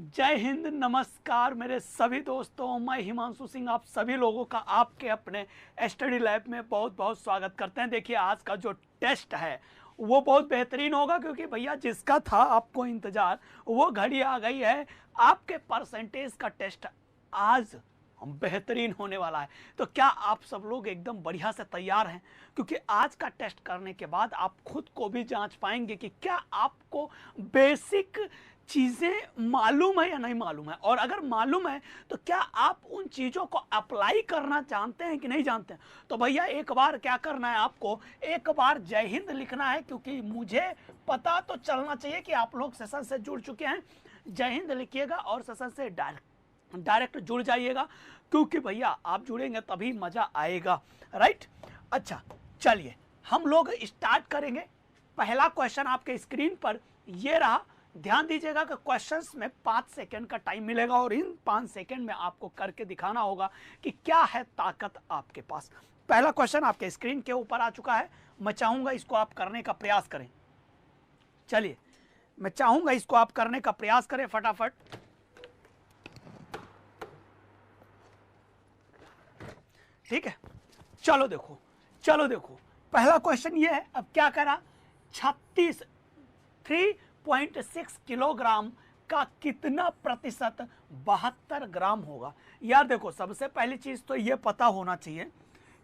जय हिंद, नमस्कार मेरे सभी दोस्तों। मैं हिमांशु सिंह आप सभी लोगों का आपके अपने स्टडी लैब में बहुत बहुत स्वागत करते हैं। देखिए, आज का जो टेस्ट है वो बहुत बेहतरीन होगा, क्योंकि भैया जिसका था आपको इंतजार वो घड़ी आ गई है। आपके परसेंटेज का टेस्ट आज बेहतरीन होने वाला है। तो क्या आप सब लोग एकदम बढ़िया से तैयार हैं? क्योंकि आज का टेस्ट करने के बाद आप खुद को भी जांच पाएंगे कि क्या आपको बेसिक चीज़ें मालूम है या नहीं मालूम है, और अगर मालूम है तो क्या आप उन चीज़ों को अप्लाई करना जानते हैं कि नहीं जानते हैं। तो भैया एक बार क्या करना है, आपको एक बार जय हिंद लिखना है, क्योंकि मुझे पता तो चलना चाहिए कि आप लोग सेशन से जुड़ चुके हैं। जय हिंद लिखिएगा और सेशन से डायरेक्ट जुड़ जाइएगा, क्योंकि भैया आप जुड़ेंगे तभी मज़ा आएगा, राइट। अच्छा, चलिए हम लोग स्टार्ट करेंगे। पहला क्वेश्चन आपके स्क्रीन पर ये रहा। ध्यान दीजिएगा कि क्वेश्चंस में 5 सेकंड का टाइम मिलेगा और इन 5 सेकंड में आपको करके दिखाना होगा कि क्या है ताकत आपके पास। पहला क्वेश्चन आपके स्क्रीन के ऊपर आ चुका है। मैं चाहूंगा इसको आप करने का प्रयास करें। चलिए, मैं चाहूंगा इसको आप करने का प्रयास करें फटाफट। ठीक है, चलो देखो पहला क्वेश्चन ये है। अब क्या करा, 3.6 किलोग्राम का कितना प्रतिशत 72 ग्राम होगा। यार देखो, सबसे पहली चीज तो ये पता होना चाहिए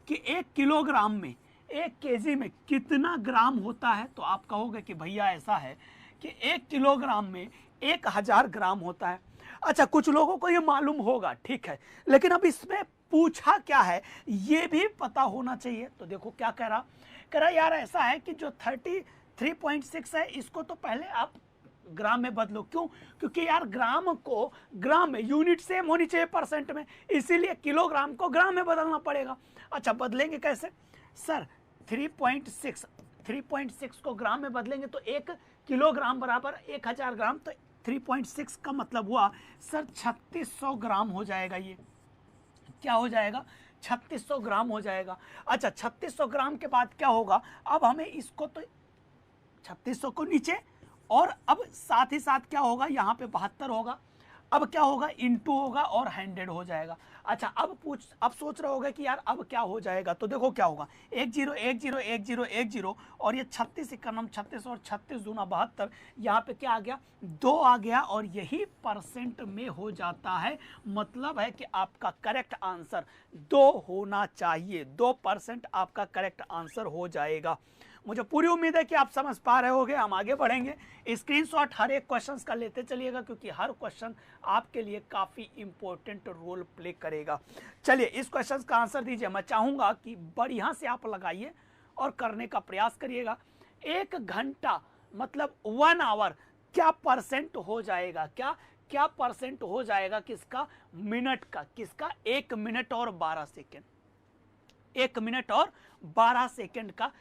कि 1 किलोग्राम में 1 केजी में कितना ग्राम होता है। तो आप कहोगे कि भैया ऐसा है कि 1 किलोग्राम में 1000 ग्राम होता है। अच्छा, कुछ लोगों को ये मालूम होगा, ठीक है, लेकिन अब इसमें पूछा क्या है ये भी पता होना चाहिए। तो देखो क्या कह रहा यार, ऐसा है कि जो 33.6 है इसको तो पहले आप ग्राम में बदलो। क्यों? क्योंकि यार ग्राम को ग्राम में यूनिट सेम होनी चाहिए परसेंट में, इसीलिए किलोग्राम को ग्राम में बदलना पड़ेगा। अच्छा, बदलेंगे कैसे सर? 3.6 को ग्राम में बदलेंगे तो 1 किलोग्राम बराबर 1000 ग्राम। तो 3.6 का मतलब हुआ सर 3600 ग्राम हो जाएगा। ये क्या हो जाएगा? 3600 ग्राम हो जाएगा। अच्छा, 3600 ग्राम के बाद क्या होगा? अब हमें इसको तो 3600 को नीचे, और अब साथ ही साथ क्या होगा, यहाँ पे 72 होगा। अब क्या होगा, इंटू होगा और 100 हो जाएगा। अच्छा, अब सोच रहे होगा कि यार अब क्या हो जाएगा। तो देखो क्या होगा, 10101010 और ये 36 इक्यावन 36 और 36 दूना 72। यहाँ पे क्या आ गया, 2 आ गया, और यही परसेंट में हो जाता है। मतलब है कि आपका करेक्ट आंसर 2 होना चाहिए। 2% आपका करेक्ट आंसर हो जाएगा। मुझे पूरी उम्मीद है कि आप समझ पा रहे होंगे। हम आगे बढ़ेंगे। स्क्रीनशॉट हर एक क्वेश्चन का लेते चलिएगा, क्योंकि हर क्वेश्चन आपके लिए काफ़ी इंपॉर्टेंट रोल प्ले करेगा। चलिए, इस क्वेश्चन का आंसर दीजिए। मैं चाहूँगा कि बढ़िया से आप लगाइए और करने का प्रयास करिएगा। 1 घंटा मतलब 1 आवर क्या परसेंट हो जाएगा? क्या परसेंट हो जाएगा किसका? मिनट का। किसका? 1 मिनट और 12 सेकेंड। 1 मिनट और 12 सेकेंड का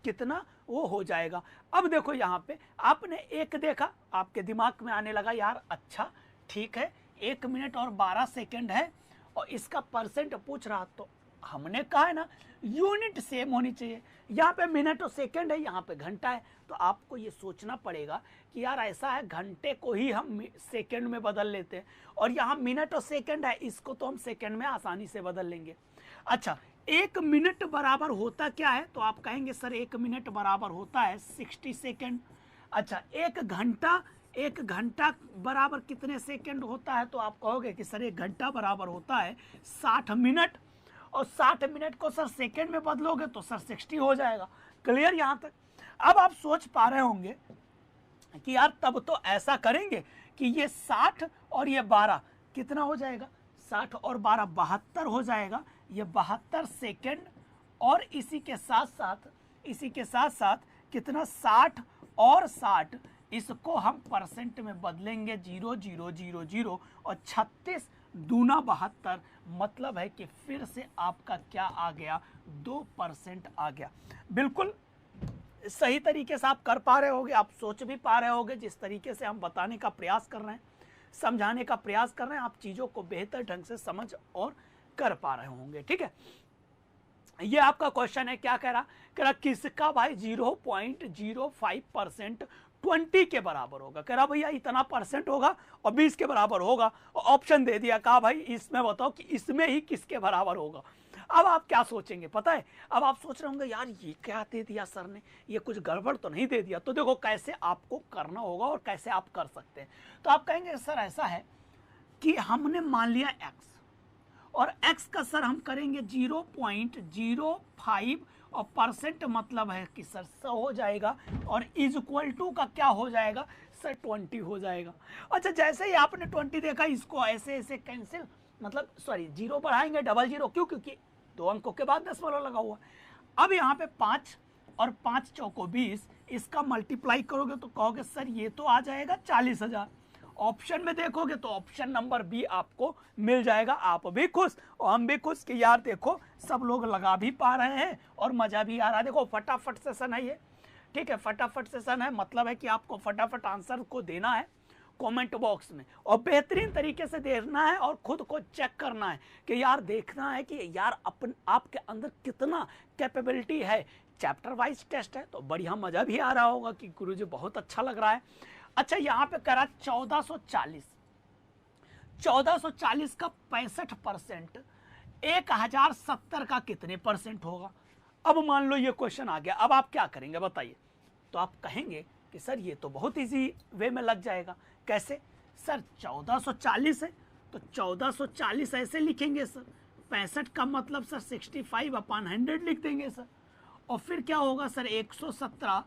कितना वो हो जाएगा। अब देखो, यहाँ पे आपने एक देखा, आपके दिमाग में आने लगा यार अच्छा ठीक है, 1 मिनट और 12 सेकेंड है और इसका परसेंट पूछ रहा। तो हमने कहा है ना, यूनिट सेम होनी चाहिए। यहाँ पे मिनट और सेकेंड है, यहाँ पे घंटा है। तो आपको ये सोचना पड़ेगा कि यार ऐसा है, घंटे को ही हम सेकेंड में बदल लेते हैं, और यहाँ मिनट और सेकेंड है, इसको तो हम सेकेंड में आसानी से बदल लेंगे। अच्छा, 1 मिनट बराबर होता क्या है? तो आप कहेंगे सर 1 मिनट बराबर होता है 60 सेकेंड। अच्छा, 1 घंटा बराबर कितने सेकेंड होता है? तो आप कहोगे कि सर 1 घंटा बराबर होता है 60 मिनट, और 60 मिनट को सर सेकेंड में बदलोगे तो सर 60 हो जाएगा। क्लियर यहाँ तक? अब आप सोच पा रहे होंगे कि यार तब तो ऐसा करेंगे कि ये 60 और ये 12 कितना हो जाएगा? 60 और 12 72 हो जाएगा। ये 72 सेकेंड, और इसी के साथ साथ कितना, 60 और 60, इसको हम परसेंट में बदलेंगे 0000, और 36 दूना 72। मतलब है कि फिर से आपका क्या आ गया, 2% आ गया। बिल्कुल सही तरीके से आप कर पा रहे होगे, आप सोच भी पा रहे होगे। जिस तरीके से हम बताने का प्रयास कर रहे हैं, समझाने का प्रयास कर रहे हैं, आप चीज़ों को बेहतर ढंग से समझ और कर पा रहे होंगे। ठीक है, ये आपका क्वेश्चन है। क्या कह रहा किसका भाई 0.05% 20 के बराबर होगा। कह रहा भैया इतना % होगा और 20 के बराबर होगा, और ऑप्शन दे दिया, कहा भाई इसमें बताओ कि इसमें ही किसके बराबर होगा। अब आप क्या सोचेंगे पता है, अब आप सोच रहे होंगे यार ये क्या दे दिया सर ने, ये कुछ गड़बड़ तो नहीं दे दिया। तो देखो कैसे आपको करना होगा और कैसे आप कर सकते हैं। तो आप कहेंगे सर ऐसा है कि हमने मान लिया x, और x का सर हम करेंगे 0.05 और % मतलब है कि सर 100 हो जाएगा, और इज इक्वल टू का क्या हो जाएगा सर 20 हो जाएगा। अच्छा जैसे ही आपने 20 देखा, इसको ऐसे ऐसे कैंसिल, मतलब सॉरी 0 बढ़ाएंगे 00, क्यों, क्योंकि 2 अंकों के बाद दशमलव लगा हुआ। अब यहाँ पे 5 और 5 चौको 20, इसका मल्टीप्लाई करोगे तो कहोगे सर ये तो आ जाएगा 40,000। ऑप्शन में देखोगे तो ऑप्शन नंबर बी आपको मिल जाएगा। आप भी खुश और हम भी खुश कि यार देखो सब लोग लगा भी पा रहे हैं और मजा भी आ रहा है। देखो फटाफट सेशन है ये, ठीक है, फटाफट सेशन है, मतलब है कि आपको फटाफट आंसर को देना है कमेंट बॉक्स में, और बेहतरीन तरीके से देखना है और खुद को चेक करना है कि यार देखना है कि यार आपके अंदर कितना कैपेबिलिटी है। चैप्टर वाइज टेस्ट है तो बढ़िया मजा भी आ रहा होगा कि गुरुजी बहुत अच्छा लग रहा है। अच्छा यहाँ पे करा 1440 का 65% 1070 का कितने % होगा। अब मान लो ये क्वेश्चन आ गया, अब आप क्या करेंगे बताइए। तो आप कहेंगे कि सर ये तो बहुत इजी वे में लग जाएगा। कैसे सर, 1440 है तो 1440 ऐसे लिखेंगे सर, 65 का मतलब सर 65/100 लिख देंगे सर, और फिर क्या होगा सर 117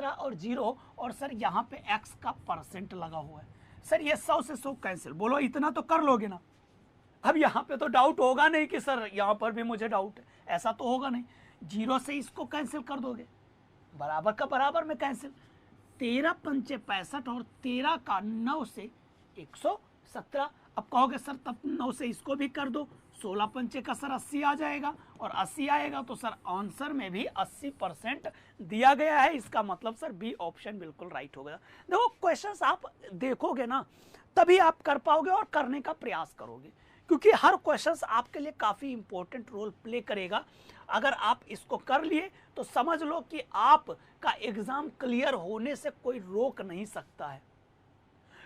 और 0, और सर यहाँ पे x का % लगा हुआ है। सर ये 100 से 100 कैंसिल, बोलो इतना तो कर लोगे ना। अब यहाँ पे तो डाउट होगा नहीं कि सर यहाँ पर भी मुझे डाउट है, ऐसा तो होगा नहीं। 0 से इसको कैंसिल कर दोगे, बराबर का बराबर में कैंसिल, 13 पंचे 65 और 13 का 9 से 117। अब कहोगे सर तब 9 से इसको भी कर दो, 16 पंचे का सर 80 आ जाएगा, और 80 आएगा तो सर आंसर में भी 80% दिया गया है। इसका मतलब सर बी ऑप्शन बिल्कुल राइट हो गया। देखो क्वेश्चंस आप देखोगे ना तभी आप कर पाओगे और करने का प्रयास करोगे, क्योंकि हर क्वेश्चंस आपके लिए काफ़ी इंपॉर्टेंट रोल प्ले करेगा। अगर आप इसको कर लिए तो समझ लो कि आपका एग्जाम क्लियर होने से कोई रोक नहीं सकता है,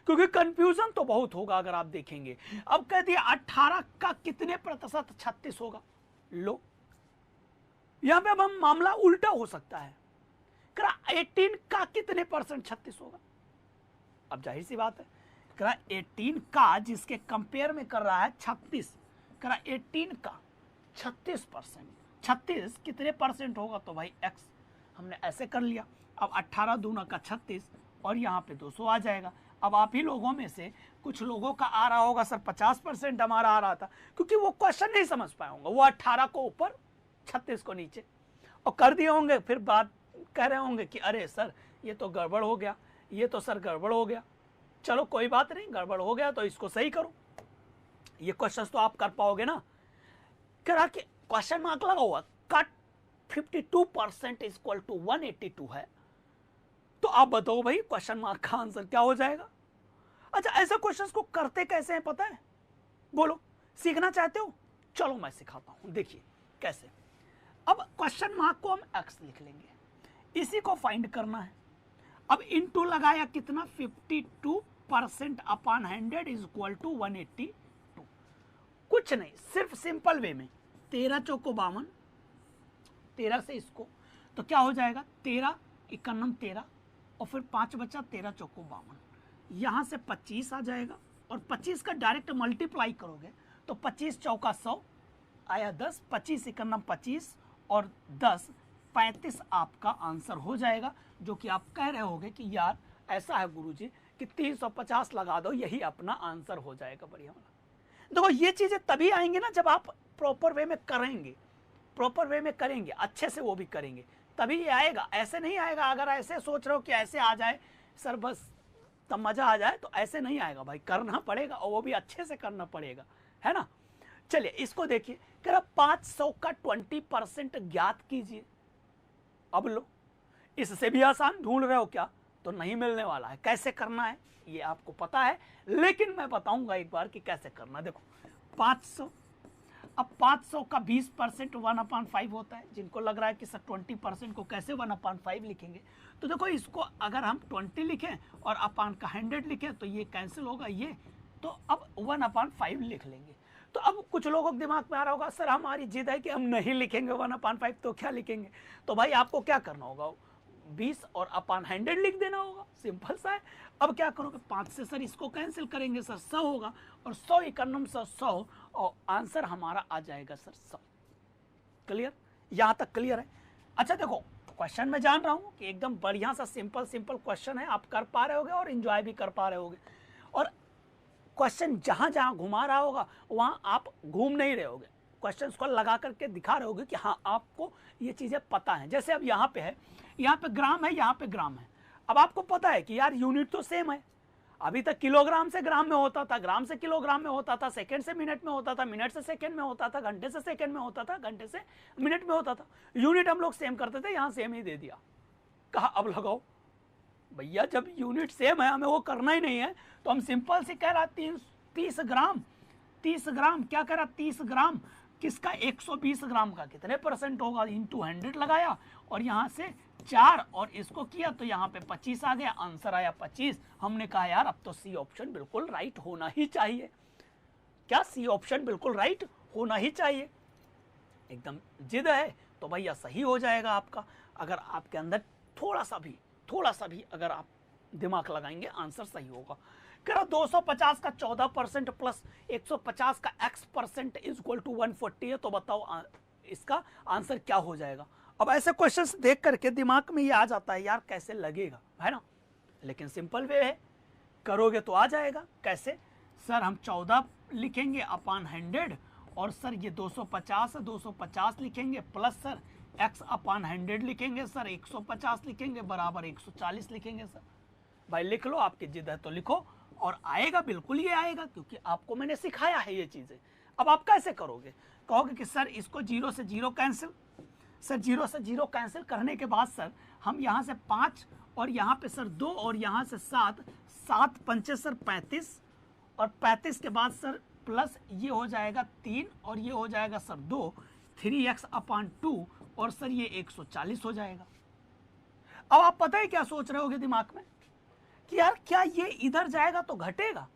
क्योंकि कंफ्यूजन तो बहुत होगा अगर आप देखेंगे। अब कह दिया 18 का कितने % 36 होगा। लो यहां पे अब हम मामला उल्टा हो सकता है, 18 का कितने % 36 होगा। अब जाहिर सी बात है, 18 का जिसके कंपेयर में कर रहा है 36, 18 का 36%, 36 कितने % होगा, तो भाई x हमने ऐसे कर लिया। अब 18 दूना का 36 और यहाँ पे 200 आ जाएगा। अब आप ही लोगों में से कुछ लोगों का आ रहा होगा सर 50% हमारा आ रहा था, क्योंकि वो क्वेश्चन नहीं समझ पाए होंगे, वो 18 को ऊपर 36 को नीचे और कर दिए होंगे, फिर बात कह रहे होंगे कि अरे सर ये तो गड़बड़ हो गया, ये तो सर गड़बड़ हो गया। चलो कोई बात नहीं, गड़बड़ हो गया तो इसको सही करो। ये क्वेश्चन तो आप कर पाओगे ना। कह रहा कि क्वेश्चन मार्क लगा हुआ, कट 52% इक्वल टू 182 है, तो आप बताओ भाई क्वेश्चन मार्क का आंसर क्या हो जाएगा। अच्छा ऐसे क्वेश्चंस को करते कैसे हैं पता है, बोलो सीखना चाहते हो, चलो मैं सिखाता हूं। देखिए कैसे, अब क्वेश्चन मार्क को हम x लिख लेंगे, इसी को फाइंड करना है। अब इनटू लगाया कितना 52% अपॉन 100 इज इक्वल टू 182। कुछ नहीं, सिर्फ सिंपल वे में 13 चौको 52, 13 से इसको तो क्या हो जाएगा 13 51 13 और फिर 5 बचा 13 चौको 52, यहाँ से 25 आ जाएगा और 25 का डायरेक्ट मल्टीप्लाई करोगे तो 25 चौका 100 आया 10, 25 51 25 और 10 35 आपका आंसर हो जाएगा। जो कि आप कह रहे होगे कि यार ऐसा है गुरुजी कि 350 लगा दो, यही अपना आंसर हो जाएगा। बढ़िया वाला देखो, ये चीज़ें तभी आएंगी ना जब आप प्रॉपर वे में करेंगे, प्रॉपर वे में करेंगे, अच्छे से वो भी करेंगे, तभी ये आएगा। ऐसे नहीं आएगा। अगर ऐसे सोच रहे हो कि ऐसे आ जाए सर बस तब मज़ा आ जाए, तो ऐसे नहीं आएगा भाई, करना पड़ेगा और वो भी अच्छे से करना पड़ेगा, है ना। चलिए इसको देखिए, कह रहा 500 का 20% ज्ञात कीजिए। अब लो, इससे भी आसान ढूंढ रहे हो क्या, तो नहीं मिलने वाला है। कैसे करना है ये आपको पता है, लेकिन मैं बताऊंगा एक बार कि कैसे करना। देखो 500 अब 500 का 20% 1/5 होता है। जिनको लग रहा है कि सर 20% को कैसे 1/5 लिखेंगे, तो देखो इसको अगर हम 20 लिखें और अपान का 100 लिखें तो ये कैंसिल होगा ये, तो अब 1/5 लिख लेंगे। तो अब कुछ लोगों के दिमाग में आ रहा होगा सर हमारी जिद है कि हम नहीं लिखेंगे 1/5, तो क्या लिखेंगे? तो भाई आपको क्या करना होगा, 20 और अपान 100 लिख देना होगा, सिंपल सा है। अब क्या करोगे, 5 से सर इसको कैंसिल करेंगे सर 100 होगा, और 100 इकन्नम सर 100, और आंसर हमारा आ जाएगा सर 100। क्लियर, यहां तक क्लियर है? अच्छा देखो क्वेश्चन मैं जान रहा हूं कि एकदम बढ़िया सा सिंपल क्वेश्चन है, आप कर पा रहे होगे और एंजॉय भी कर पा रहे होगे, और क्वेश्चन जहां जहां घुमा रहा होगा वहां आप घूम नहीं रहे होगे, क्वेश्चन को लगा करके दिखा रहे होगे कि हाँ आपको ये चीजें पता है। जैसे अब यहाँ पे है, यहाँ पे ग्राम है, यहाँ पे ग्राम है। अब आपको पता है कि यार यूनिट तो सेम है, अभी तक किलोग्राम से ग्राम में होता था, ग्राम से किलोग्राम में होता था, सेकंड से मिनट में होता था, मिनट से सेकंड में होता था, घंटे से सेकंड में होता था, घंटे से मिनट में होता था। यूनिट हम लोग सेम करते थे, यहाँ सेम ही दे दिया, कहा अब लगाओ। भैया जब यूनिट सेम है, हमें वो करना ही नहीं है, तो हम सिंपल से कह रहा 30 ग्राम, 30 ग्राम क्या कह रहा 30 ग्राम किसका, 120 ग्राम का कितने % होगा, इंटू 100 लगाया और यहाँ से 4 और इसको किया तो यहाँ पे 25 आ गया, आंसर आया 25। हमने कहा यार अब तो सी ऑप्शन बिल्कुल राइट होना ही चाहिए। क्या सी ऑप्शन बिल्कुल राइट होना ही चाहिए? एकदम जिद है तो भैया सही हो जाएगा आपका। अगर आपके अंदर थोड़ा सा भी अगर आप दिमाग लगाएंगे आंसर सही होगा। कह रहा 250 का 14% प्लस 150 का x% इज इक्वल टू 140 है, तो बताओ इसका आंसर क्या हो जाएगा? अब ऐसे क्वेश्चंस देख करके दिमाग में ये आ जाता है यार कैसे लगेगा, है ना, लेकिन सिंपल वे है, करोगे तो आ जाएगा। कैसे सर, हम 14 लिखेंगे अपान 100 और सर ये 250 है, 250 लिखेंगे प्लस सर x अपान 100 लिखेंगे सर 150 लिखेंगे बराबर 140 लिखेंगे सर। भाई लिख लो, आपकी जिद है तो लिखो, और आएगा बिल्कुल ये आएगा, क्योंकि आपको मैंने सिखाया है ये चीजें। अब आप कैसे करोगे, कहोगे कि सर इसको 0 से 0 कैंसिल, सर 0 से 0 कैंसिल करने के बाद सर हम यहाँ से 5 और यहाँ पे सर 2 और यहाँ से 7, 7 पंचे सर 35 और 35 के बाद सर प्लस ये हो जाएगा 3 और ये हो जाएगा सर 2, 3x अपान 2 और सर ये 140 हो जाएगा। अब आप पता है क्या सोच रहे होगे दिमाग में कि यार क्या ये इधर जाएगा तो घटेगा?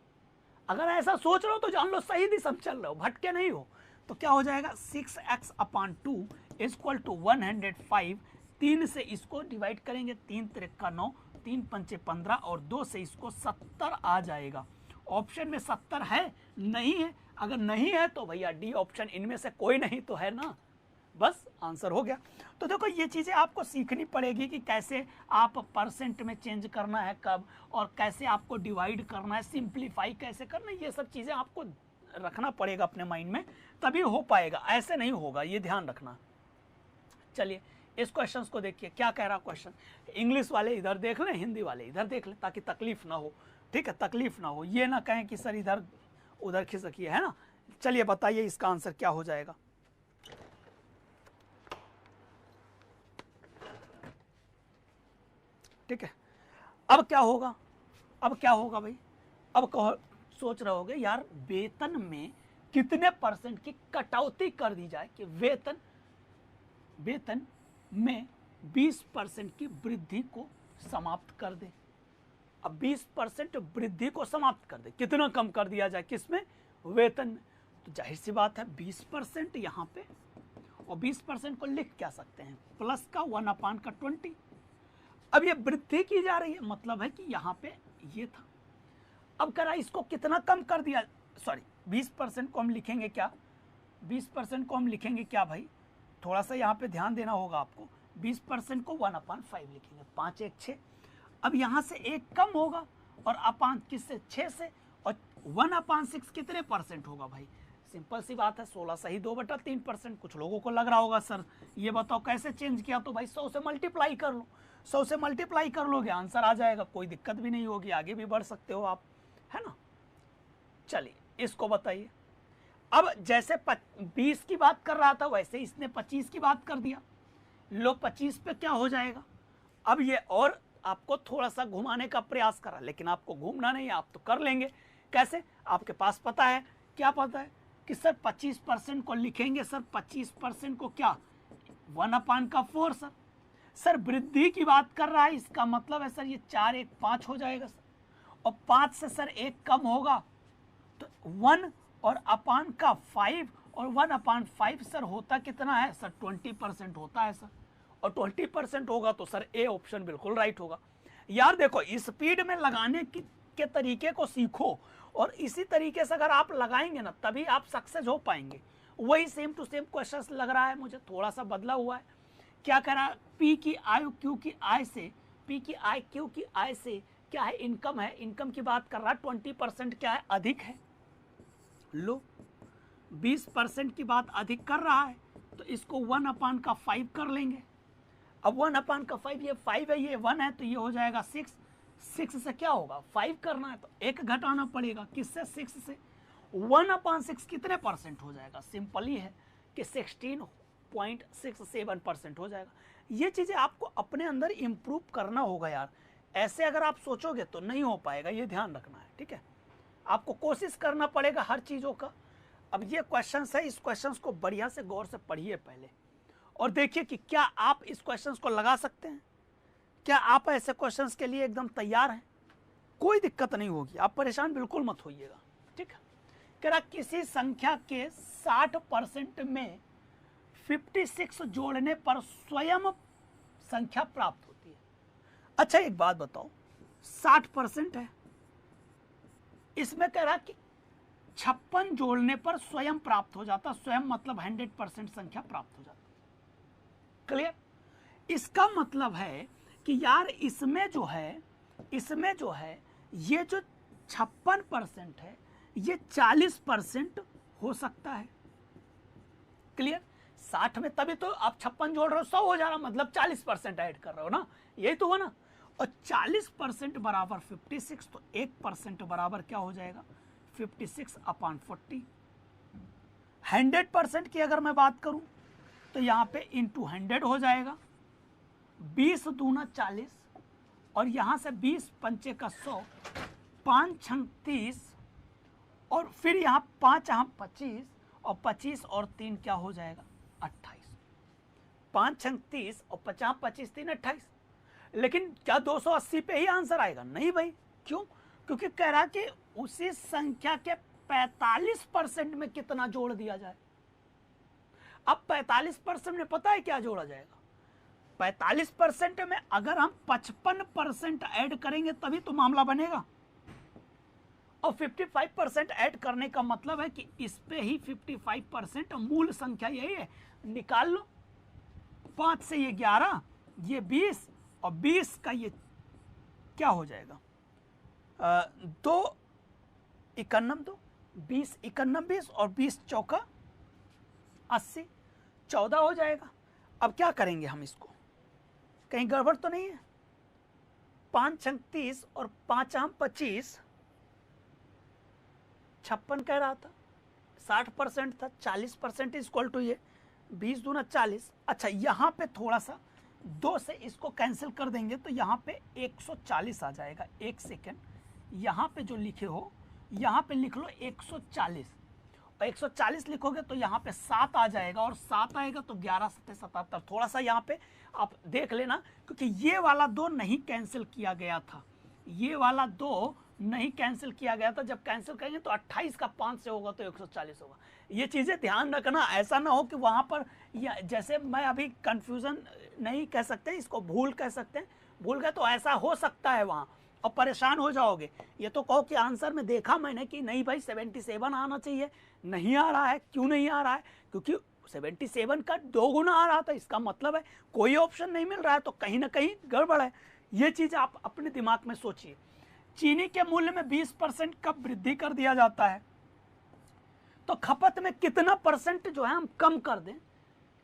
अगर ऐसा सोच रहे हो तो जान लो सही दिशा में चल रहे हो, भटके नहीं हो। तो क्या हो जाएगा 6x अपान 2 इक्वल टू 105। 3 से इसको डिवाइड करेंगे, 3 3 9, 3 पंचे 15 और 2 से इसको 70 आ जाएगा। ऑप्शन में 70 है नहीं है? अगर नहीं है तो भैया डी ऑप्शन, इनमें से कोई नहीं तो है ना, बस आंसर हो गया। तो देखो ये चीज़ें आपको सीखनी पड़ेगी कि कैसे आप % में चेंज करना है कब, और कैसे आपको डिवाइड करना है, सिंप्लीफाई कैसे करना है, ये सब चीज़ें आपको रखना पड़ेगा अपने माइंड में, तभी हो पाएगा, ऐसे नहीं होगा, ये ध्यान रखना। चलिए इस क्वेश्चन को देखिए क्या कह रहा क्वेश्चन। इंग्लिश वाले इधर देख लें, हिंदी वाले इधर देख लें, ताकि तकलीफ ना हो, ठीक है, तकलीफ ना हो, ये ना कहें कि सर इधर उधर खिसकिए, है ना। चलिए बताइए इसका आंसर क्या हो जाएगा। ठीक है, अब क्या होगा, अब क्या होगा भाई, अब सोच रहे होगे यार वेतन में कितने % की कटौती कर दी जाए कि वेतन में 20% की वृद्धि को समाप्त कर दे। अब 20% वृद्धि को समाप्त कर दे, कितना कम कर दिया जाए, किसमें, वेतन में। तो जाहिर सी बात है 20% यहाँ पे, और 20% को लिख क्या सकते हैं, प्लस का 1/20। अब ये वृद्धि की जा रही है, मतलब है कि यहाँ पे ये था। अब करा इसको कितना कम कर दिया, सॉरी 20% को हम लिखेंगे क्या, 20% को हम लिखेंगे क्या भाई, थोड़ा सा यहाँ पे ध्यान देना होगा आपको। 20% को 1/5 लिखेंगे, 5 1 6। अब यहाँ से 1 कम होगा और अपान किससे, 6 से, और 1/6 कितने % होगा भाई, सिंपल सी बात है 16 सही 2/3%। कुछ लोगों को लग रहा होगा सर ये बताओ कैसे चेंज किया, तो भाई 100 से मल्टीप्लाई कर लो, 100 से मल्टीप्लाई कर लोगे आंसर आ जाएगा, कोई दिक्कत भी नहीं होगी, आगे भी बढ़ सकते हो आप, है ना। चलिए इसको बताइए। अब जैसे 20 की बात कर रहा था वैसे इसने 25 की बात कर दिया, लो 25 पे क्या हो जाएगा। अब ये और आपको थोड़ा सा घुमाने का प्रयास करा, लेकिन आपको घूमना नहीं है, आप तो कर लेंगे। कैसे, आपके पास पता है, क्या पता है कि सर 25% को लिखेंगे सर 25% को क्या 1/4 सर। सर वृद्धि की बात कर रहा है, इसका मतलब है सर ये 4 1 5 हो जाएगा सर, और 5 से सर 1 कम होगा तो 1 और अपान का 5 और 1/5 सर होता कितना है सर 20% होता है सर, और 20% होगा तो सर ए ऑप्शन बिल्कुल राइट होगा। यार देखो स्पीड में लगाने के तरीके को सीखो, और इसी तरीके से अगर आप लगाएंगे ना तभी आप सक्सेस हो पाएंगे। वही सेम टू सेम क्वेश्चन लग रहा है मुझे, थोड़ा सा बदला हुआ है। क्या करा, पी की आय क्यू की आय से, पी की आय क्यू की आय से क्या है इनकम है, इनकम की बात कर रहा है, 20% क्या है अधिक है, लो 20% की बात अधिक कर रहा है तो इसको 1/5 कर लेंगे। अब 1/5 ये 5 है ये 1 है तो ये हो जाएगा 6। 6 से क्या होगा 5 करना है तो 1 घटाना पड़ेगा, किससे 6 से। 1/6 कितने परसेंट हो जाएगा, सिंपल ही है कि 16.67% हो जाएगा। ये चीज़ें आपको अपने अंदर इम्प्रूव करना होगा यार, ऐसे अगर आप सोचोगे तो नहीं हो पाएगा, ये ध्यान रखना है, ठीक है। आपको कोशिश करना पड़ेगा हर चीज़ों का। अब ये क्वेश्चंस है, इस क्वेश्चंस को बढ़िया से गौर से पढ़िए पहले और देखिए कि क्या आप इस क्वेश्चंस को लगा सकते हैं, क्या आप ऐसे क्वेश्चंस के लिए एकदम तैयार हैं। कोई दिक्कत नहीं होगी, आप परेशान बिल्कुल मत होइएगा, ठीक है। कह रहा किसी संख्या के 60% में 56 जोड़ने पर स्वयं संख्या प्राप्त होती है। अच्छा एक बात बताओ, 60% है, इसमें कह रहा कि 56 जोड़ने पर स्वयं प्राप्त हो जाता, स्वयं मतलब 100% संख्या प्राप्त हो जाता। क्लियर। इसका मतलब है कि यार इसमें जो है ये जो 56% है ये 40% हो सकता है। क्लियर। 60 में तभी तो आप 56 जोड़ रहे हो, 100 हो जा रहा, मतलब 40% ऐड कर रहे हो ना, यही तो हुआ ना। और 40% बराबर 56, तो 1% बराबर क्या हो जाएगा 56/40। 100% की अगर मैं बात करूं तो यहां पे इंटू 100 हो जाएगा, 20 दूना 40 और यहां से 20 पंचे का 100, 5 छंग 30 और फिर यहाँ 5 यहाँ 25 और 25 और 3 क्या हो जाएगा 28। 5 छंग 30 और 50 25 3 28। लेकिन क्या 280 पे ही आंसर आएगा, नहीं भाई। क्यों, क्योंकि कह रहा कि उसी संख्या के 45% में कितना जोड़ दिया जाए। अब 45% में पता है क्या जोड़ा जाएगा, 45% में अगर हम 55% ऐड करेंगे तभी तो मामला बनेगा, और 55% ऐड करने का मतलब है कि इस पे ही 55% मूल संख्या यही है, निकाल लो। 5 से ये 11, ये 20 और 20 का ये क्या हो जाएगा 2 51 2, 20 51 20 और 20 चौका 80, 14 हो जाएगा। अब क्या करेंगे हम इसको, कहीं गड़बड़ तो नहीं है। 5 छंग 30 और 5 आम 25, 56 कह रहा था, 60% था, 40% इक्वल टू ये 20 दूना 40। अच्छा यहाँ पे थोड़ा सा 2 से इसको कैंसिल कर देंगे तो यहाँ पे 140 आ जाएगा। एक सेकेंड, यहाँ पे जो लिखे हो यहाँ पे लिख लो 140, और 140 लिखोगे तो यहाँ पे 7 आ जाएगा, और 7 आएगा तो 11 7 77। थोड़ा सा यहाँ पे आप देख लेना, क्योंकि ये वाला 2 नहीं कैंसिल किया गया था, ये वाला 2 नहीं कैंसिल किया गया था। जब कैंसिल करेंगे तो 28 का 5 से होगा तो 140 होगा। ये चीज़ें ध्यान रखना, ऐसा ना हो कि वहाँ पर जैसे मैं अभी कंफ्यूजन नहीं कह सकते, इसको भूल कह सकते हैं, भूल गए तो ऐसा हो सकता है वहाँ, और परेशान हो जाओगे। ये तो कहो कि आंसर में देखा मैंने कि नहीं भाई 77 आना चाहिए, नहीं आ रहा है। क्यों नहीं आ रहा है, क्योंकि 77 का 2 गुना आ रहा था, इसका मतलब है कोई ऑप्शन नहीं मिल रहा है, तो कहीं ना कहीं गड़बड़ है। ये चीज़ आप अपने दिमाग में सोचिए। चीनी के मूल्य में 20% कब वृद्धि कर दिया जाता है, तो खपत में कितना % जो है हम कम कर दें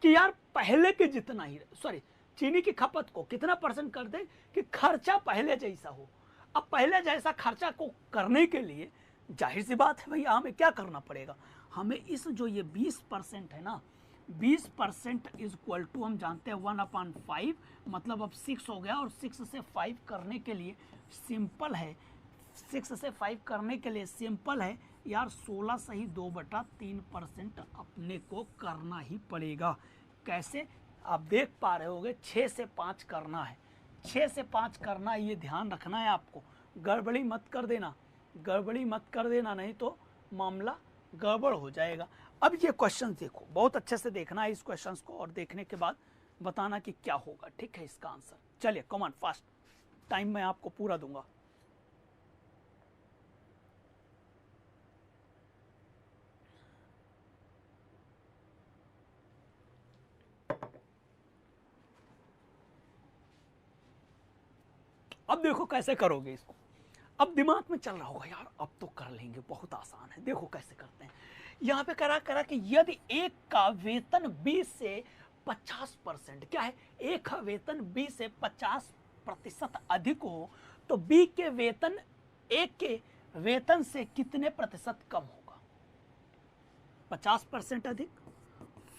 कि यार पहले के जितना ही, सॉरी चीनी की खपत को कितना % कर दें कि खर्चा पहले जैसा हो। अब पहले जैसा खर्चा को करने के लिए जाहिर सी बात है भैया हमें क्या करना पड़ेगा, हमें इस जो ये 20% है ना, 20% इज इक्वल टू हम जानते हैं 1/5, मतलब अब 6 हो गया, और 6 से 5 करने के लिए सिंपल है, 6 से 5 करने के लिए सिंपल है यार 16 सही 2/3% अपने को करना ही पड़ेगा। कैसे? आप देख पा रहे होगे 6 से 5 करना है, 6 से 5 करना है, ये ध्यान रखना है आपको। गड़बड़ी मत कर देना, गड़बड़ी मत कर देना, नहीं तो मामला गड़बड़ हो जाएगा। अब ये क्वेश्चन देखो, बहुत अच्छे से देखना है इस क्वेश्चन को और देखने के बाद बताना कि क्या होगा, ठीक है इसका आंसर। चलिए कमान फास्ट, टाइम मैं आपको पूरा दूंगा। अब देखो कैसे करोगे इसको। अब दिमाग में चल रहा होगा यार अब तो कर लेंगे, बहुत आसान है। देखो कैसे करते हैं। यहाँ पे करा कि यदि एक का वेतन 20 से 50%, क्या है, एक का वेतन 20 से 50% अधिक हो तो बी के वेतन एक के वेतन से कितने प्रतिशत कम होगा? 50% अधिक,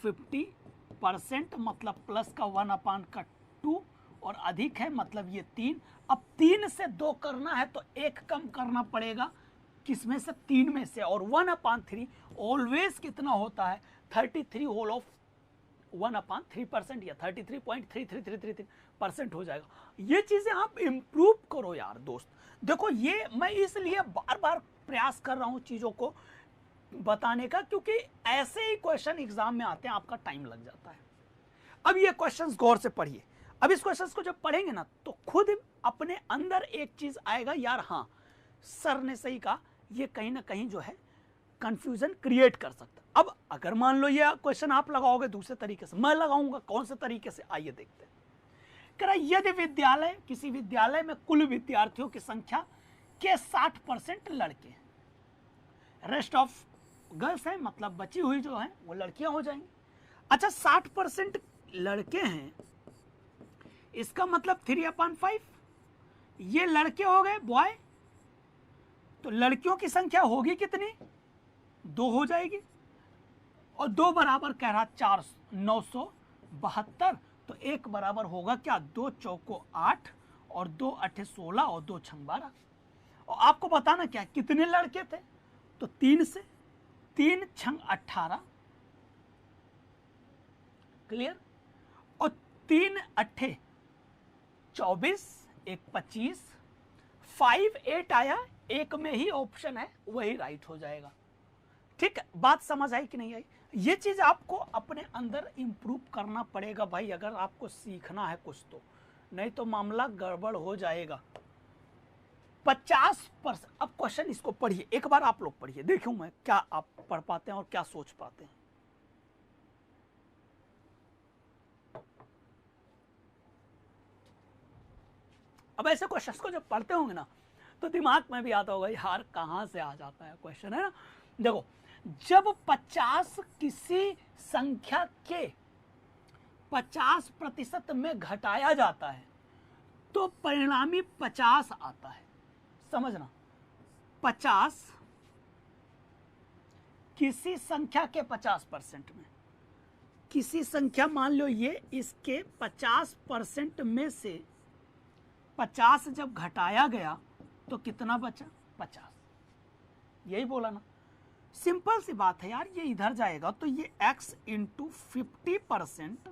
50% मतलब प्लस का 1/2 और अधिक है मतलब ये 3। अब 3 से 2 करना है तो 1 कम करना पड़ेगा, किसमें से? 3 में से। और 1/3 ऑलवेज कितना होता है? 33 होल ऑफ 1/3% या 33.3333% हो जाएगा। ये चीजें आप इंप्रूव करो यार दोस्त। देखो ये मैं इसलिए बार बार प्रयास कर रहा हूं चीजों को बताने का, क्योंकि ऐसे ही क्वेश्चन एग्जाम में आते हैं, आपका टाइम लग जाता है। अब ये क्वेश्चंस गौर से पढ़िए। अब इस क्वेश्चंस को जब पढ़ेंगे ना तो खुद अपने अंदर एक चीज आएगा, यार हाँ सर ने सही कहा, ये कहीं ना कहीं जो है कंफ्यूजन क्रिएट कर सकता। अब अगर मान लो ये क्वेश्चन आप लगाओगे दूसरे तरीके से, मैं लगाऊंगा कौन से तरीके से, आइए देखते हैं। कह रहा यदि विद्यालय, किसी विद्यालय में कुल विद्यार्थियों की संख्या के 60% लड़के हैं, रेस्ट ऑफ गर्ल्स हैं, मतलब बची हुई जो है वो लड़कियां हो जाएंगी। अच्छा 60% लड़के हैं, इसका मतलब 3/5 ये लड़के हो गए, बॉय। तो लड़कियों की संख्या होगी कितनी? 2 हो जाएगी। और 2 बराबर कह रहा 4, 972। तो 1 बराबर होगा क्या? 2 चौको 8 और 2 8 16 और 2 छंग 12। और आपको बताना क्या कितने लड़के थे? तो 3 से, 3 छंग 18, क्लियर। और 3 8 24, 1 25, 5 8 आया, एक में ही ऑप्शन है वही राइट हो जाएगा। ठीक है, बात समझ आई कि नहीं आई? ये चीज आपको अपने अंदर इंप्रूव करना पड़ेगा भाई, अगर आपको सीखना है कुछ तो, नहीं तो मामला गड़बड़ हो जाएगा। 50%। अब क्वेश्चन इसको पढ़िए, एक बार आप लोग पढ़िए, देखूं मैं क्या आप पढ़ पाते हैं और क्या सोच पाते हैं। अब ऐसे क्वेश्चंस को जब पढ़ते होंगे ना तो दिमाग में भी आता होगा यार कहां से आ जाता है क्वेश्चन, है ना। देखो जब 50 किसी संख्या के 50% में घटाया जाता है तो परिणामी 50 आता है, समझना। 50 किसी संख्या के 50% में, किसी संख्या मान लो ये, इसके 50% में से 50 जब घटाया गया तो कितना बचा? 50। यही बोला ना, सिंपल सी बात है यार। ये इधर जाएगा तो ये x into 50%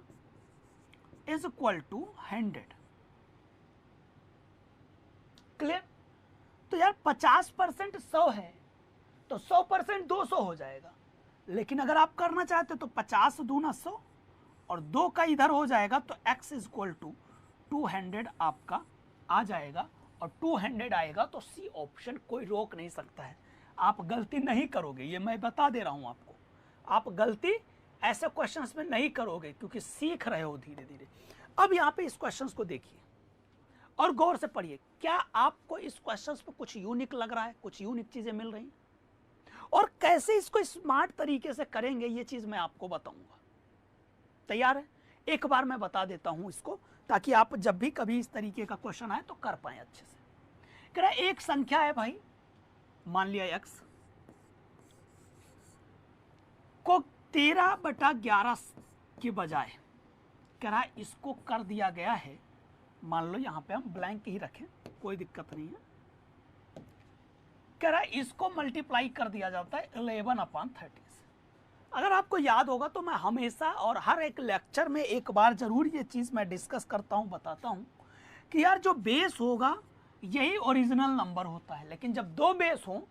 is equal to 100, clear. तो यार 50% 100 है तो 100% 200 हो जाएगा। लेकिन अगर आप करना चाहते तो 50 दूना 100 और 2 का इधर हो जाएगा तो x इज इक्वल टू 200 आपका आ जाएगा। और 200 आएगा तो सी ऑप्शन कोई रोक नहीं सकता है। आप गलती नहीं करोगे, ये मैं बता दे रहा हूं आपको। आप गलती ऐसे क्वेश्चंस में नहीं करोगे क्योंकि सीख रहे हो धीरे धीरे। अब यहाँ पे इस क्वेश्चंस को देखिए और गौर से पढ़िए। क्या आपको इस क्वेश्चंस पे कुछ यूनिक लग रहा है? कुछ यूनिक चीजें मिल रही हैं? और कैसे इसको स्मार्ट तरीके से करेंगे ये चीज मैं आपको बताऊंगा। तैयार है? एक बार मैं बता देता हूं इसको ताकि आप जब भी कभी इस तरीके का क्वेश्चन आए तो कर पाए अच्छे से। कह रहा एक संख्या है भाई, मान लिया x को 13/11 के बजाय कह रहा इसको कर दिया गया है, मान लो यहां पे हम ब्लैंक ही रखें, कोई दिक्कत नहीं है। कह रहा है इसको मल्टीप्लाई कर दिया जाता है 11/30 से। अगर आपको याद होगा तो मैं हमेशा और हर एक लेक्चर में एक बार जरूर ये चीज़ मैं डिस्कस करता हूँ, बताता हूँ कि यार जो बेस होगा यही ओरिजिनल नंबर होता है, लेकिन जब दो बेस हो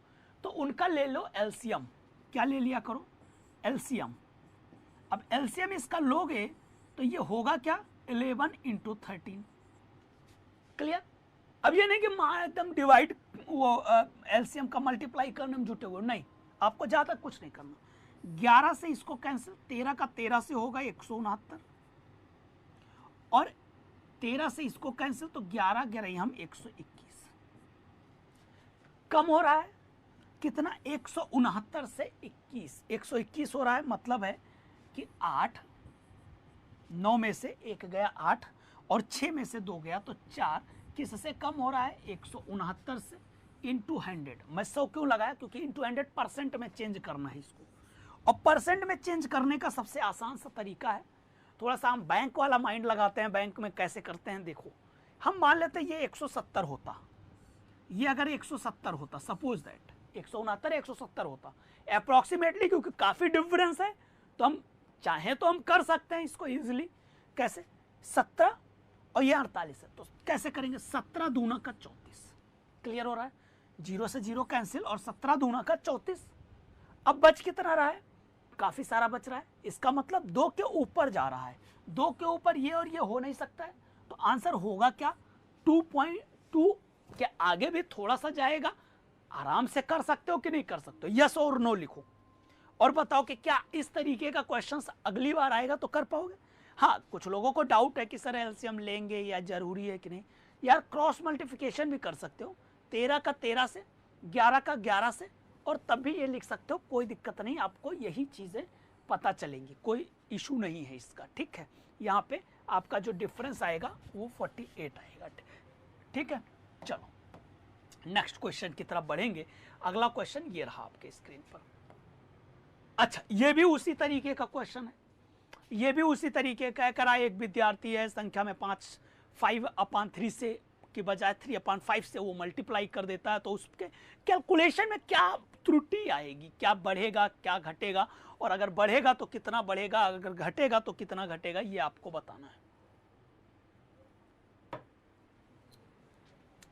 तो उनका ले लो एलसीएम। क्या ले लिया करो? एलसीएम। अब एलसीएम इसका लोगे तो ये होगा क्या? 11 × 13। क्लियर? अब ये नहीं कि माँ एकदम डिवाइड वो एलसीएम का मल्टीप्लाई करने में जुटे हुए, नहीं, आपको ज़्यादा कुछ नहीं करना। 11 से इसको कैंसिल, 13 का 13 से होगा 169, और 13 से इसको कैंसिल तो 11 11 हम 121। कम हो रहा है कितना? 169 से 21, 121 हो रहा है। मतलब है कि 8, 9 में से 1 गया 8 और 6 में से 2 गया तो 4। किससे कम हो रहा है? 169 से इंटू 100। मैं 100 क्यों लगाया? क्योंकि इंटू 100 परसेंट में चेंज करना है इसको, और परसेंट में चेंज करने का सबसे आसान सा तरीका है, थोड़ा सा हम बैंक वाला माइंड लगाते हैं। बैंक में कैसे करते हैं देखो, हम मान लेते हैं ये 170 होता, ये अगर 170 होता, सपोज दैट 169 170 होता अप्रोक्सीमेटली, क्योंकि काफ़ी डिफरेंस है तो हम चाहें तो हम कर सकते हैं इसको इजीली। कैसे? 17 और ये 48 है, तो कैसे करेंगे? 17 दूना का 34। क्लियर हो रहा है? 0 से 0 कैंसिल और 17 दूना का 34। अब बच कितना रहा है? काफी सारा बच रहा है। इसका मतलब 2 के ऊपर जा रहा है, 2 के ऊपर ये और ये हो नहीं सकता है, तो आंसर होगा क्या? 2.2 के आगे भी थोड़ा सा जाएगा। आराम से कर सकते हो कि नहीं कर सकते हो? यस और नो लिखो और बताओ कि क्या इस तरीके का क्वेश्चन अगली बार आएगा तो कर पाओगे? हाँ, कुछ लोगों को डाउट है कि सर एलसीएम लेंगे या जरूरी है कि नहीं। यार क्रॉस मल्टीप्लिकेशन भी कर सकते हो, 13 का 13 से, 11 का 11 से, और तब भी ये लिख सकते हो, कोई दिक्कत नहीं, आपको यही चीज़ें पता चलेंगी, कोई इशू नहीं है इसका। ठीक है, यहाँ पे आपका जो डिफरेंस आएगा वो 48 आएगा। ठीक है, चलो नेक्स्ट क्वेश्चन की तरफ बढ़ेंगे। अगला क्वेश्चन ये रहा आपके स्क्रीन पर। अच्छा, ये भी उसी तरीके का क्वेश्चन है, ये भी उसी तरीके का है। करा एक विद्यार्थी है, संख्या में 5/3 से की बजाय 3/5 से वो मल्टीप्लाई कर देता है, तो उसके कैलकुलेशन में क्या त्रुटि आएगी, क्या बढ़ेगा क्या घटेगा, और अगर बढ़ेगा तो कितना बढ़ेगा, अगर घटेगा तो कितना घटेगा, ये आपको बताना है।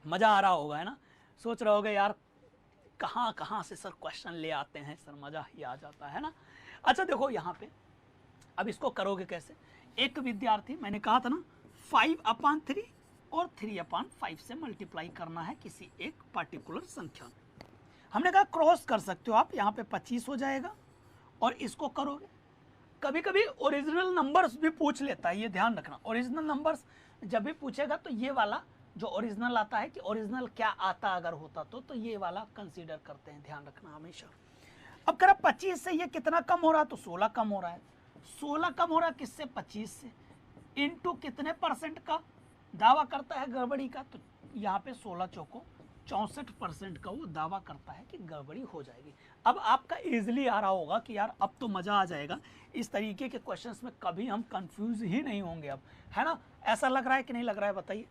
मजा आ रहा होगा, है ना? सोच रहे होगे यार कहाँ कहाँ से सर क्वेश्चन ले आते हैं सर, मजा ही आ जाता है ना। अच्छा देखो यहाँ पे, अब इसको करोगे कैसे? एक विद्यार्थी, मैंने कहा था ना 5/3 और 3/5 से मल्टीप्लाई करना है किसी एक पार्टिकुलर संख्या में। हमने कहा क्रॉस कर सकते हो आप, यहाँ पे 25 हो जाएगा और इसको करोगे। कभी कभी ओरिजिनल नंबर्स भी पूछ लेता है, ये ध्यान रखना। ओरिजिनल नंबर्स जब भी पूछेगा तो ये वाला जो ओरिजिनल आता है कि ओरिजिनल क्या आता अगर होता तो ये वाला कंसीडर करते हैं, ध्यान रखना हमेशा। अब करा 25 से ये कितना कम हो रहा है? तो 16 कम हो रहा है। 16 कम हो रहा है किससे? 25 से। इनटू कितने परसेंट का दावा करता है गड़बड़ी का? तो यहाँ पे 16 चौको 64% का वो दावा करता है कि गड़बड़ी हो जाएगी। अब आपका इजीली आ रहा होगा कि यार अब तो मजा आ जाएगा, इस तरीके के क्वेश्चंस में कभी हम कंफ्यूज ही नहीं होंगे अब, है ना? ऐसा लग रहा है कि नहीं लग रहा है बताइए?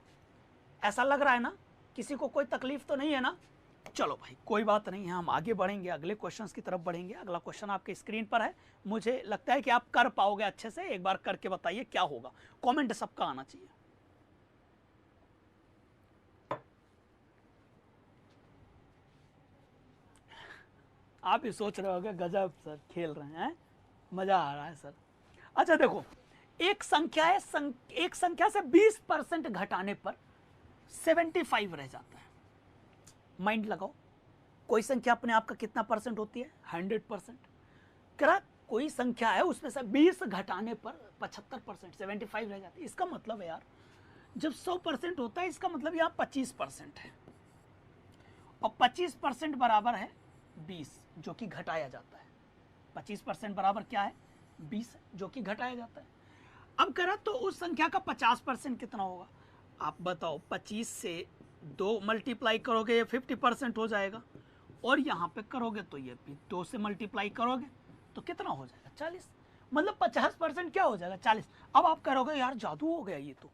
ऐसा लग रहा है ना? किसी को कोई तकलीफ तो नहीं है ना? चलो भाई कोई बात नहीं है, हम आगे बढ़ेंगे, अगले क्वेश्चंस की तरफ बढ़ेंगे। अगला क्वेश्चन आपके स्क्रीन पर है, मुझे लगता है कि आप कर पाओगे अच्छे से। एक बार करके बताइए क्या होगा, कमेंट सबका आना चाहिए। आप भी सोच रहे होगे गजब सर खेल रहे हैं, मजा आ रहा है सर। अच्छा देखो, एक संख्या है, एक संख्या से 20% घटाने पर 75 रह जाता है। माइंड लगाओ, कोई संख्या अपने आप का कितना परसेंट होती है? 100%। करा कोई संख्या है उसमें से 20 घटाने पर 75%, 75 रह जाती है। इसका मतलब है यार जब 100% होता है, इसका मतलब यहाँ 25% है, और 25% बराबर है 20 जो कि घटाया जाता है। 25% बराबर क्या है? 20 जो कि घटाया जाता है। अब करा तो उस संख्या का 50% कितना होगा? आप बताओ, 25 से 2 मल्टीप्लाई करोगे ये 50% हो जाएगा, और यहाँ पे करोगे तो ये भी 2 से मल्टीप्लाई करोगे तो कितना हो जाएगा? 40। मतलब 50% क्या हो जाएगा? 40। अब आप करोगे यार जादू हो गया ये तो।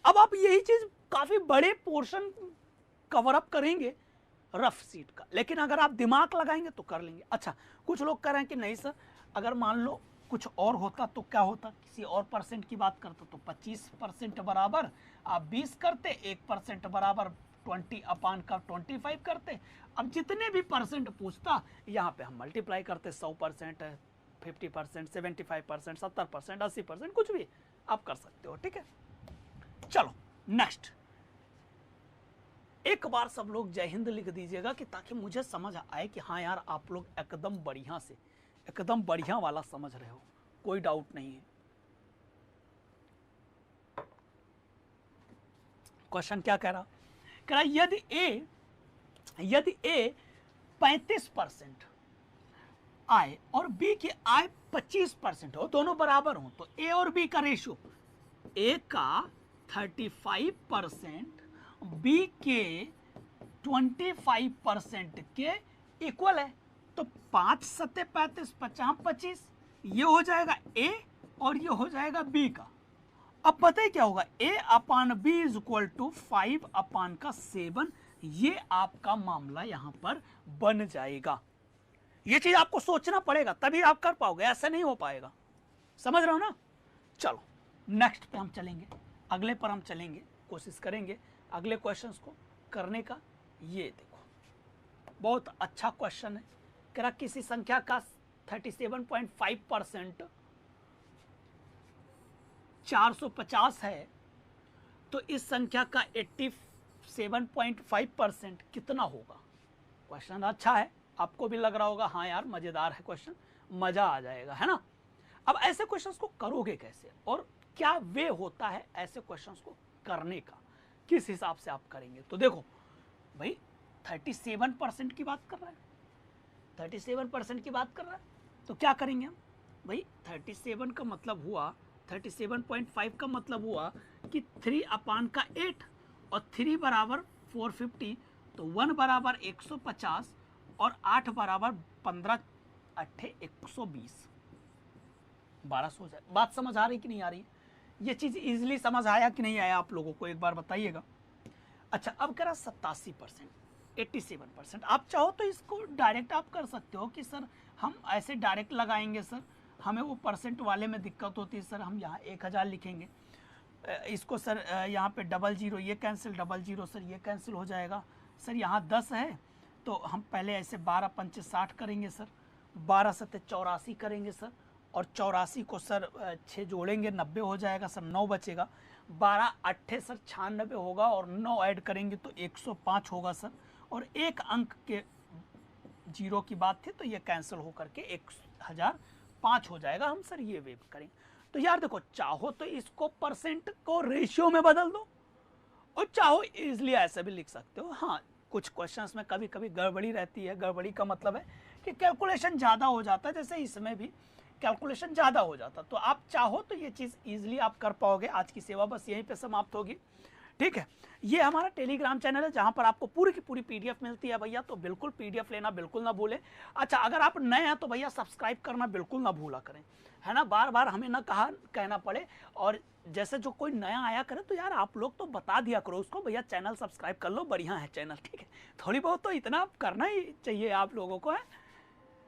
अब आप यही चीज काफी बड़े पोर्शन कवर अप करेंगे रफ सीट का, लेकिन अगर आप दिमाग लगाएंगे तो कर लेंगे। अच्छा, कुछ लोग कह रहे हैं कि नहीं सर, अगर मान लो कुछ और होता तो क्या होता, किसी और परसेंट की बात करता तो 25% बराबर आप 20 करते, 1% बराबर 20/25 करते। अब जितने भी परसेंट पूछता यहाँ पे हम मल्टीप्लाई करते, 100% 50%, 75%, 70%, 80%, कुछ भी आप कर सकते हो। ठीक है, चलो नेक्स्ट। एक बार सब लोग जय हिंद लिख दीजिएगा कि ताकि मुझे समझ आए कि हाँ यार आप लोग एकदम बढ़िया से, एकदम बढ़िया वाला समझ रहे हो, कोई डाउट नहीं है। क्वेश्चन क्या कह रहा यदि ए 35% आय और बी की आय 25% हो, दोनों बराबर हो, तो ए और बी का रेशियो, ए का 35% बी के 25% के इक्वल है। तो 5 सत्ते 35, 50 25, ये हो जाएगा ए और ये हो जाएगा बी का। अब पता है क्या होगा, a upon B is equal to 5/7। ये आपका मामला यहां पर बन जाएगा। ये चीज आपको सोचना पड़ेगा तभी आप कर पाओगे, ऐसा नहीं हो पाएगा। समझ रहे हो ना? चलो नेक्स्ट पे हम चलेंगे, अगले पर हम चलेंगे, कोशिश करेंगे अगले क्वेश्चंस को करने का। ये देखो बहुत अच्छा क्वेश्चन है। कह रहा किसी संख्या का 37.5% 450 है तो इस संख्या का 87.5% कितना होगा। क्वेश्चन अच्छा है, आपको भी लग रहा होगा हाँ यार मजेदार है क्वेश्चन, मजा आ जाएगा, है ना? अब ऐसे क्वेश्चंस को करोगे कैसे और क्या वे होता है ऐसे क्वेश्चंस को करने का, किस हिसाब से आप करेंगे? तो देखो भाई 37% की बात कर रहा है, 37% की बात कर रहा है, तो क्या करेंगे हम भाई? 37 का मतलब हुआ, 37.5 का मतलब हुआ कि 3/8 और 3 बराबर 450, तो 1 बराबर 150 और 8 बराबर 15 8 120, 1200 हो जाए। बात समझ आ रही कि नहीं आ रही? ये चीज इजीली समझ आया कि नहीं आया आप लोगों को, एक बार बताइएगा। अच्छा, अब कह रहा 87%, 87%। आप चाहो तो इसको डायरेक्ट आप कर सकते हो कि सर हम ऐसे डायरेक्ट लगाएंगे सर, हमें वो परसेंट वाले में दिक्कत होती है सर, हम यहाँ 1000 लिखेंगे, इसको सर यहाँ पे 00 ये कैंसिल, 00 सर ये कैंसिल हो जाएगा सर, यहाँ 10 है तो हम पहले ऐसे 12 पंचे 60 करेंगे सर, 12 सत्ते 84 करेंगे सर, और 84 को सर 6 जोड़ेंगे 90 हो जाएगा सर, 9 बचेगा, 12 8 सर 96 होगा और 9 ऐड करेंगे तो 105 होगा सर, और एक अंक के जीरो की बात थी तो ये कैंसिल हो करके 1005 हो जाएगा। हम सर ये वेव करेंगे। तो यार देखो, चाहो तो इसको परसेंट को रेशियो में बदल दो और चाहो इजिली ऐसे भी लिख सकते हो। हाँ, कुछ क्वेश्चंस में कभी कभी गड़बड़ी रहती है। गड़बड़ी का मतलब है कि कैलकुलेशन ज़्यादा हो जाता है, जैसे इसमें भी कैलकुलेशन ज़्यादा हो जाता, तो आप चाहो तो ये चीज़ इजीली आप कर पाओगे। आज की सेवा बस यहीं पे समाप्त होगी, ठीक है। ये हमारा टेलीग्राम चैनल है जहां पर आपको पूरी की पूरी पीडीएफ मिलती है भैया, तो बिल्कुल पीडीएफ लेना बिल्कुल ना भूलें। अच्छा, अगर आप नए हैं तो भैया सब्सक्राइब करना बिल्कुल ना भूला करें, है ना? बार बार हमें ना कहना पड़े, और जैसे जो कोई नया आया करे तो यार आप लोग तो बता दिया करो उसको, भैया चैनल सब्सक्राइब कर लो, बढ़िया है चैनल, ठीक है। थोड़ी बहुत तो इतना करना ही चाहिए आप लोगों को, है।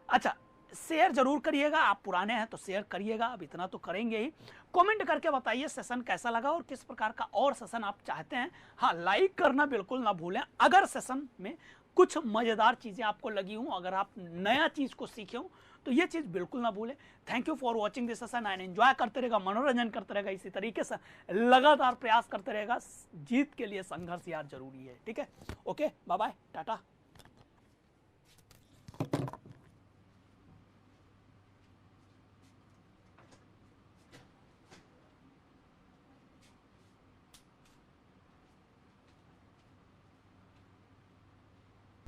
अच्छा, शेयर जरूर करिएगा, आप पुराने हैं तो शेयर करिएगा, अब इतना तो करेंगे ही। कमेंट करके बताइए सेशन कैसा लगा और किस प्रकार का और सेशन आप चाहते हैं। हाँ, लाइक करना बिल्कुल ना भूलें अगर सेशन में कुछ मजेदार चीजें आपको लगी हूं, अगर आप नया चीज को सीखे हो तो ये चीज बिल्कुल ना भूलें। Thank you for watching this session and enjoy करते रहेगा, मनोरंजन करते रहेगा, इसी तरीके से लगातार प्रयास करते रहेगा। जीत के लिए संघर्ष यार जरूरी है, ठीक है। Okay, bye bye, Tata.